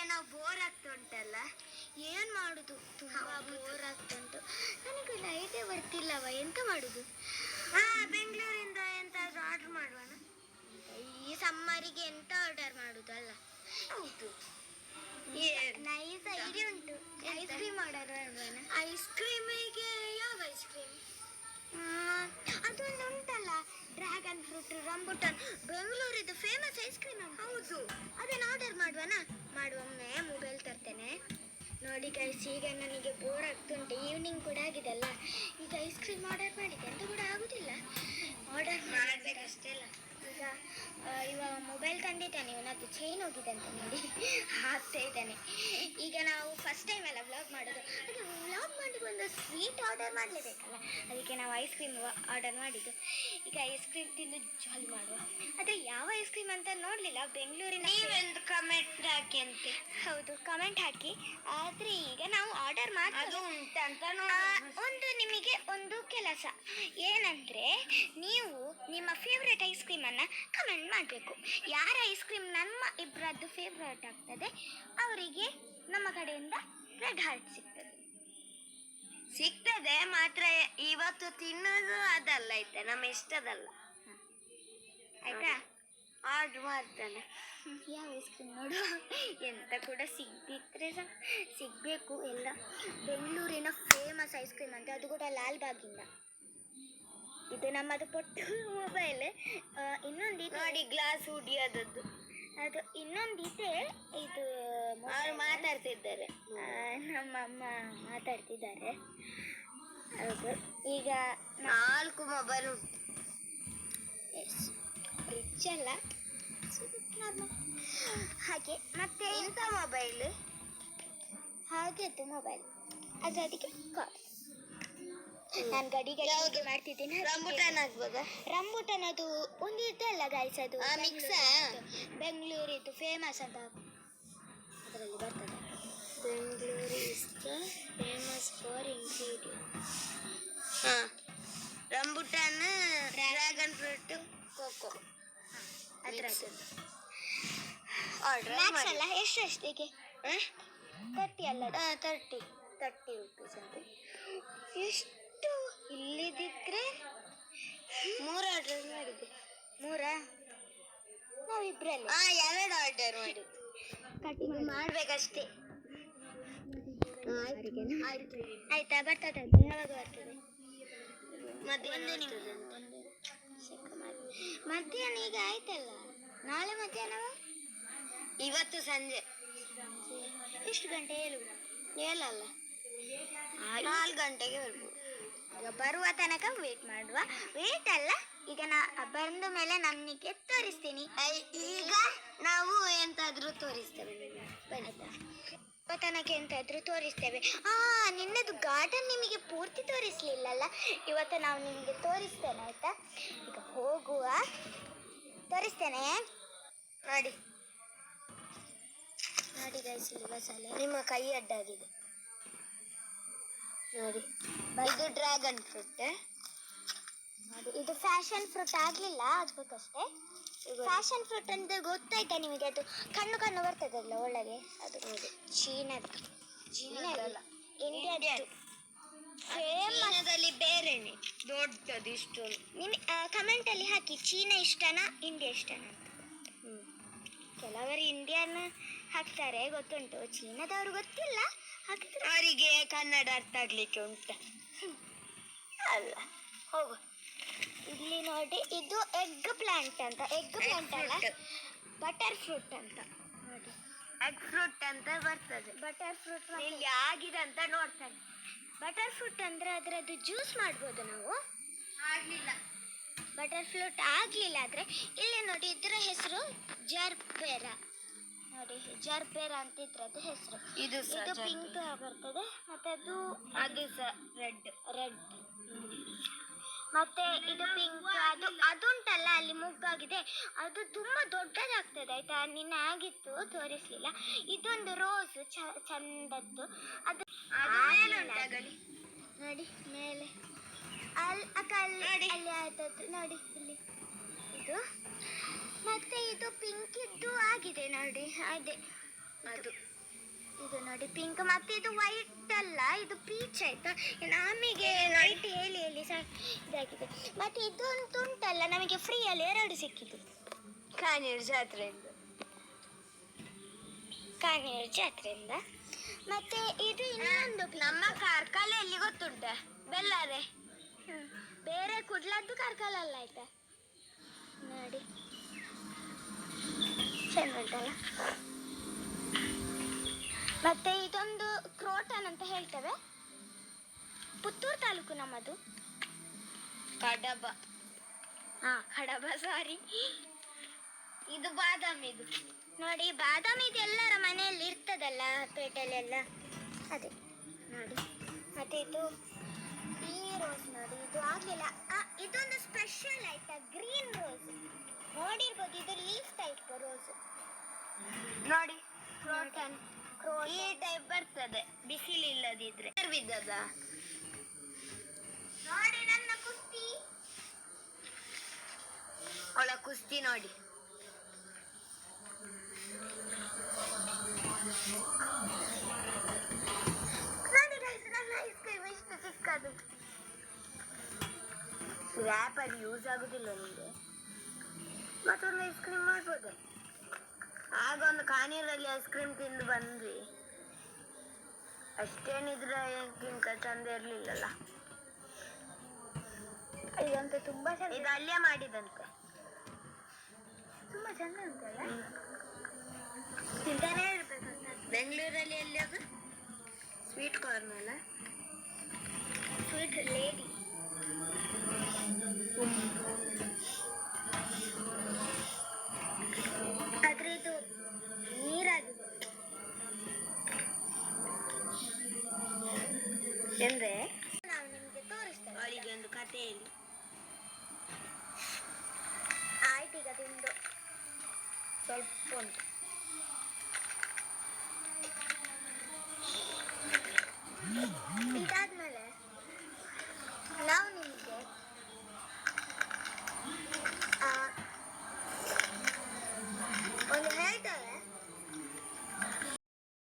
ಏನೋ ಬೋರ್ ಆಗ್ತುಂಟಲ್ಲ, ಏನ್ ಮಾಡುದು? ತುಂಬಾ ಬೋರ್ ಆಗ್ತುಂಟು. ನನಗೆ ಲೈಟೇ ಬರ್ತಿಲ್ಲವ, ಎಂತ ಮಾಡುದು? ಬೆಂಗಳೂರಿಂದ ಎಂತಾದ್ರೂ ಆರ್ಡರ್ ಮಾಡುವಣ? ಈ ಸಮ್ಮರಿಗೆ ಎಂತ ಆರ್ಡರ್ ಮಾಡುದು ಅಲ್ಲ? ಹೌದು, ನೈಸ್ ಐಡಿಯಾ ಉಂಟು. ಐಸ್ ಕ್ರೀಮ್ ಆರ್ಡರ್ ಮಾಡುವಣ? ಐಸ್ ಕ್ರೀಮಿಗೆ ಯಾವ ಐಸ್ ಕ್ರೀಮ್? ಅದೊಂದು ಉಂಟಲ್ಲ, ಡ್ರ್ಯಾಗನ್ ಫ್ರೂಟ್, ರಂಬುಟಾನ್, ಬೆಂಗಳೂರಿದ್ದು ಫೇಮಸ್ ಐಸ್ ಕ್ರೀಮ್. ಹೌದು, ಅದನ್ನ ಆರ್ಡರ್ ಮಾಡುವನಾ? ಮಾಡುವೊಮ್ಮೆ ಮೊಬೈಲ್ ತರ್ತೇನೆ. ನೋಡಿ ಗೈಸ್, ಈಗ ನನಗೆ ಬೋರ್ ಆಗ್ತುಂಟು, ಈವ್ನಿಂಗ್ ಕೂಡ ಆಗಿದೆಲ್ಲ. ಈಗ ಐಸ್ ಕ್ರೀಮ್ ಆರ್ಡರ್ ಮಾಡಿದೆ ಅಂತ ಕೂಡ ಆಗುದಿಲ್ಲ, ಆರ್ಡರ್ ಮಾಡಬೇಕಷ್ಟೇ ಅಲ್ಲ. ಈಗ ಇವಾಗ ಮೊಬೈಲ್ ತಂದಿದ್ದಾನೆ, ಇವನದ್ದು ಚೈನ್ ಹೋಗಿದೆ ಅಂತ ನೋಡಿ ಹಾಕ್ತಾ ಇದ್ದಾನೆ. ಈಗ ನಾವು ಫಸ್ಟ್ ಟೈಮ್ ಎಲ್ಲ ವ್ಲಾಗ್ ಮಾಡೋದು, ಹಾಗೆ ವ್ಲಾಗ್ ಮಾಡಿ ಒಂದು ಸ್ವೀಟ್ ಆರ್ಡರ್ ಮಾಡಲೇಬೇಕಲ್ಲ, ಅದಕ್ಕೆ ನಾವು ಐಸ್ ಕ್ರೀಮ್ ಆರ್ಡರ್ ಮಾಡಿದ್ದು. ಈಗ ಐಸ್ ಕ್ರೀಮ್ ತಿಂದು ಜಾಲಿ ಮಾಡುವ. ಆದರೆ ಯಾವ ಐಸ್ ಕ್ರೀಮ್ ಅಂತ ನೋಡಲಿಲ್ಲ, ಬೆಂಗಳೂರಿನ. ನೀವೆಂದು ಕಮೆಂಟ್ ಹಾಕಿ ಅಂತೆ. ಹೌದು, ಕಮೆಂಟ್ ಹಾಕಿ. ಆದರೆ ಈಗ ನಾವು ಆರ್ಡರ್ ಮಾಡೋದು ಉಂಟಂತ ಒಂದು ನಿಮಗೆ ಒಂದು ಕೆಲಸ ಏನಂದರೆ, ನೀವು ನಿಮ್ಮ ಫೇವ್ರೆಟ್ ಐಸ್ ಕ್ರೀಮನ್ನು ಕಮೆಂಟ್ ಮಾಡಬೇಕು. ಯಾರ ಐಸ್ ಕ್ರೀಮ್ ನಮ್ಮ ಇಬ್ಬರದ್ದು ಫೇವ್ರೇಟ್ ಆಗ್ತದೆ ಅವರಿಗೆ ನಮ್ಮ ಕಡೆಯಿಂದ ರೆಡ್ ಹಾರ್ಟ್ ಸಿಗ್ತದೆ ಮಾತ್ರ. ಇವತ್ತು ತಿನ್ನೋದು ಅದಲ್ಲ, ಆಯ್ತಾ? ನಮ್ಮ ಇಷ್ಟದಲ್ಲ, ಆಯ್ತಾ? ಆರ್ಡ್ರ್ ಮಾಡ್ತಾನೆ. ಯಾವ ಐಸ್ ಕ್ರೀಮ್ ನೋಡು, ಎಂತ ಕೂಡ ಸಿಗ್ಬಿಟ್ರೆ ಸಿಗಬೇಕು ಎಲ್ಲ. ಬೆಂಗಳೂರಿನ ಫೇಮಸ್ ಐಸ್ ಕ್ರೀಮ್ ಅಂತ, ಅದು ಕೂಡ ಲಾಲ್ಬಾಗಿಂದ. ಇದು ನಮ್ಮದು ಪೊಟ್ಟು ಮೊಬೈಲ್. ಇನ್ನೊಂದು ನೋಡಿ, ಗ್ಲಾಸ್ ಹುಡಿಯೋದದ್ದು ಅದು. ಇನ್ನೊಂದಿದೆ, ಇದು ಅವರು ಮಾತಾಡ್ತಿದ್ದಾರೆ, ನಮ್ಮಮ್ಮ ಮಾತಾಡ್ತಿದ್ದಾರೆ. ಹೌದು, ಈಗ 4 ಮೊಬೈಲ್ ಉಂಟು. ರಿಚ್ ಅಲ್ಲ, ಹಾಗೆ. ಮತ್ತೆ ಇಂಥ ಮೊಬೈಲ್ ಹಾಗೆದ್ದು ಮೊಬೈಲ್ ಅದು, ಅದಕ್ಕೆ ಕಾಲ್. ನಾನು ಗಡಿ ಮಾಡ್ತಿದ್ದೀನಿ. ರಂಬುಟಾನ್ ಆಗ್ಬೋದಾ? ರಂಬುಟಾನ್ ಅದು ಒಂದು ಇದೆಲ್ಲ ಗಾಯ್ಸ್, ಅದು ಮಿಕ್ಸ್ ಬೆಂಗಳೂರಿದ್ದು ಫೇಮಸ್ ಅಂತ ಅದರಲ್ಲಿ ಬರ್ತದೆ. Bengaluru is the famous for ingredient. Rambutan, dragon fruit, cocoa, ಅದರದ್ದು ಆರ್ಡರ್ ಅಲ್ಲ. ಎಷ್ಟಿಗೆ? 30 ಅಲ್ಲ, 30 ರುಪೀಸ್ ಅಂತ. ಎಷ್ಟು ಇಲ್ಲಿದ್ದಿದ್ರೆ 3 ಆರ್ಡರ್ ಮಾಡಿದ್ದೆ. 3 ನಾವಿಬ್ರಲ್ಲಿ 2 ಆರ್ಡರ್ ಮಾಡಿದ್ದು. ಕಟಿಂಗ್ ಮಾಡಬೇಕಷ್ಟೇ. ಆಯ್ತಾ? ಬರ್ತದೆ. ಯಾವಾಗ ಬರ್ತದೆ? ಮಧ್ಯಾಹ್ನ. ಈಗ ಆಯ್ತಲ್ಲ, ನಾಳೆ ಮಧ್ಯಾಹ್ನ, ಇವತ್ತು ಸಂಜೆ. ಎಷ್ಟು ಗಂಟೆ ಹೇಳಲ್ಲ, 4 ಗಂಟೆಗೆ ಬರ್ಬೋದು. ಈಗ ಬರುವ ತನಕ ವೇಟ್ ಮಾಡುವ. ವೇಟ್ ಅಲ್ಲ, ಈಗ ಬಂದ ಮೇಲೆ ನಮಗೆ ತೋರಿಸ್ತೀನಿ. ಈಗ ನಾವು ಎಂತಾದ್ರೂ ತೋರಿಸ್ತೇವೆ, ಆಯ್ತಾ? ತನಕ ಎಂತಾದ್ರೂ ತೋರಿಸ್ತೇವೆ. ನಿನ್ನದು ಗಾರ್ಡನ್ ನಿಮಗೆ ಪೂರ್ತಿ ತೋರಿಸ್ಲಿಲ್ಲಲ್ಲ, ಇವತ್ತು ನಾವು ನಿಮಗೆ ತೋರಿಸ್ತೇನೆ, ಆಯ್ತಾ? ಈಗ ಹೋಗುವ, ತೋರಿಸ್ತೇನೆ. ನೋಡಿ ನೋಡಿ ಗೈಸ್, ಇಲ್ಲಿ ಬಸಳೆ ನಿಮ್ಮ ಕೈ ಅಡ್ಡಾಗಿದೆ ನೋಡಿ. ಇದು ಡ್ರ್ಯಾಗನ್ ಫ್ರೂಟ್ ನೋಡಿ. ಇದು ಫ್ಯಾಷನ್ ಫ್ರೂಟ್ ಆಗಲಿಲ್ಲ, ಆಗ್ಬೇಕಷ್ಟೇ. ಫ್ಯಾಷನ್ ಫ್ರೂಟ್ ಅಂತ ಗೊತ್ತಾಯ್ತಾ ನಿಮಗೆ? ಅದು ಕಣ್ಣು ಬರ್ತದಲ್ಲ ಒಳಗೆ, ಅದು ನೋಡಿ. ಚೀನಾದಲ್ಲ, ಇಂಡಿಯಾದ್ದು ಫೇಮಸ್ದಲ್ಲಿ ಬೇರೆನೆ ದೊಡ್ಡದು. ಇಷ್ಟು ನಿಮಗೆ ಕಮೆಂಟಲ್ಲಿ ಹಾಕಿ, ಚೀನಾ ಇಷ್ಟನಾ ಇಂಡಿಯಾ ಇಷ್ಟನಾ ಅಂತ. ಕೆಲವರು ಇಂಡಿಯನ್ ಹಾಕ್ತಾರೆ, ಗೊತ್ತುಂಟು. ಚೀನಾದವರು ಗೊತ್ತಿಲ್ಲ, ಹಾಕಿದ್ರೆ ಅವರಿಗೆ ಕನ್ನಡ ಅರ್ಥ ಆಗ್ಲಿಕ್ಕೆ ಉಂಟ ಅಲ್ಲ. ಹೋಗು. ಇಲ್ಲಿ ನೋಡಿ, ಇದು ಎಗ್ ಪ್ಲಾಂಟ್ ಅಂತ. ಎಗ್ ಪ್ಲಾಂಟ್ ಅಲ್ಲ, ಬಟರ್ ಫ್ರೂಟ್ ಅಂತ ನೋಡಿ. ಎಗ್ ಫ್ರೂಟ್ ಅಂತ ಬರ್ತದೆ. ಬಟರ್ ಫ್ರೂಟ್ ಇಲ್ಲಿ ಆಗಿದೆ ಅಂತ ನೋಡ್ತಾನೆ. ಬಟರ್ ಫ್ರೂಟ್ ಅಂದ್ರೆ ಅದರದ್ದು ಜ್ಯೂಸ್ ಮಾಡ್ಬೋದು ನಾವು. ಆಗಲಿಲ್ಲ, ಬಟರ್ ಫ್ರೂಟ್ ಆಗಲಿಲ್ಲ ಆದರೆ ಇಲ್ಲಿ ನೋಡಿ, ಇದರ ಹೆಸರು ಜರ್ಬೇರ ನೋಡಿ. ಜರ್ಬೇರ ಅಂತ ಇದ್ರದ್ದು ಹೆಸರು. ಇದು ಪಿಂಕ್ ಬರ್ತದೆ, ಮತ್ತೆ ಅದು ಸಹ ರೆಡ್. ಮತ್ತೆ ಇದು ಪಿಂಕ್, ಅದುಂಟಲ್ಲ ಅಲ್ಲಿ ಮುಗ್ಗಾಗಿದೆ, ಅದು ತುಂಬ ದೊಡ್ಡದಾಗ್ತದೆ, ಆಯ್ತಾ? ನಿನ್ನೆ ಆಗಿತ್ತು, ತೋರಿಸ್ಲಿಲ್ಲ. ಇದೊಂದು ರೋಸ್ ಚಂದದ್ದು, ಅದು ನೋಡಿ ಮೇಲೆ ಅಲ್ಲಿ ಆಯ್ತದ್ದು ನೋಡಿ, ಇಲ್ಲಿ ಇದು. ಮತ್ತೆ ಇದು ಪಿಂಕ್ ಇದ್ದು ಆಗಿದೆ ನೋಡಿ, ಅದೇ ಅದು ಇದು ನೋಡಿ ಪಿಂಕ್, ಮತ್ತೆ ಇದು ವೈಟ್ ಅಲ್ಲ, ಇದು ಪೀಚ್ ಆಯ್ತಾ. ನಮಗೆ ವೈಟ್ ಹೇಳಿ ಹೇಳಿ ಇದಾಗಿದೆ. ಮತ್ತೆ ಇದೊಂದು ಉಂಟಲ್ಲ, ನಮಗೆ ಫ್ರೀಯಲ್ಲಿ 2 ಸಿಕ್ಕಿತು ಕಾನೂರು ಜಾತ್ರೆಯಿಂದ. ಮತ್ತೆ ಇದು ಇನ್ನೊಂದು ನಮ್ಮ ಕಾರ್ಕಳದಲ್ಲಿ ಗೊತ್ತುಂಟ, ಬೆಲ್ಲಾರೆ. ಬೇರೆ ಕುಡ್ಲದ್ದು ಕಾರ್ಕಳ ಅಲ್ಲ ಆಯ್ತಾ. ನೋಡಿ ಚೆಂದ ಉಂಟಲ್ಲ. ಮತ್ತೆ ಇದೊಂದು ಕ್ರೋಟನ್ ಅಂತ ಹೇಳ್ತೇವೆ, ಪುತ್ತೂರು ತಾಲೂಕು ನಮ್ಮದು. ಕಡಬ, ಕಡಬ ಸಾರಿ. ಇದು ಬಾದಾಮಿ. ಇದು ನೋಡಿ ಬಾದಾಮಿ, ಇದು ಎಲ್ಲರ ಮನೆಯಲ್ಲಿ ಇರ್ತದಲ್ಲ ಪೇಟೆಯಲ್ಲೆಲ್ಲ, ಅದೇ ನೋಡಿ. ಮತ್ತೆ ಇದು ಈ ರೋಸ್ ನೋಡಿ, ಇದು ಆಗ್ಲಿಲ್ಲ. ಇದೊಂದು ಸ್ಪೆಷಲ್ ಆಯ್ತಾ, ಗ್ರೀನ್ ರೋಸ್ ನೋಡಿರ್ಬೋದು. ಇದು ಲೀಫ್ ಟೈಪ್ ರೋಸ್ ನೋಡಿ, ಕ್ರೋಟನ್ ಈ ಟೈಪ್ ಬರ್ತದೆ ಬಿಸಿಲಿಲ್ಲದಿದ್ರೆ. ಬಿದ್ದದ ನೋಡಿ ನನ್ನ ಕುಸ್ತಿ, ಒಳ ಕುಸ್ತಿ ನೋಡಿ. ನನ್ನ ಐಸ್ ಕ್ರೀಮ್ ಎಷ್ಟು ಚಿಕ್ಕದು. ರ್ಯಾಪಲ್ಲಿ ಯೂಸ್ ಆಗುದಿಲ್ಲ ನಿಮಗೆ, ಮತ್ತೊಂದು ಐಸ್ ಕ್ರೀಮ್ ಮಾಡ್ಬೋದು. ಆಗ ಒಂದು ಕಾನೂರಲ್ಲಿ ಐಸ್ ಕ್ರೀಮ್ ತಿಂದು ಬಂದ್ವಿ, ಅಷ್ಟೇನಿದ್ರಕ್ಕಿಂತ ಚಂದ ಇರ್ಲಿಲ್ಲಲ್ಲ. ಇದಂತೂ ತುಂಬಾ ಚಂದ. ಇದು ಅಲ್ಲೇ ಮಾಡಿದಂತೆ, ತುಂಬಾ ಚಂದ ಉಂಟಲ್ಲ, ತಿಂತಾನೇ ಇರ್ಬೇಕು. ಬೆಂಗಳೂರಲ್ಲಿ ಎಲ್ಲಿ ಅದು ಸ್ವೀಟ್ ಕಾರ್ನ್ ಅಲ್ಲ, ಸ್ವೀಟ್ ಲೇಡಿ. ಅದ್ರದ್ದು ನೀರಾಗಿದೆ ಎಂದ್ರೆ ನಾವು ನಿಮ್ಗೆ ತೋರಿಸ್ತೇವೆ. ಅವರಿಗೆ ಒಂದು ಕಥೆ ಹೇಳಿ. ಆಯ್ತು, ಈಗ ತಿಂದು ಸ್ವಲ್ಪ ಉಂಟು.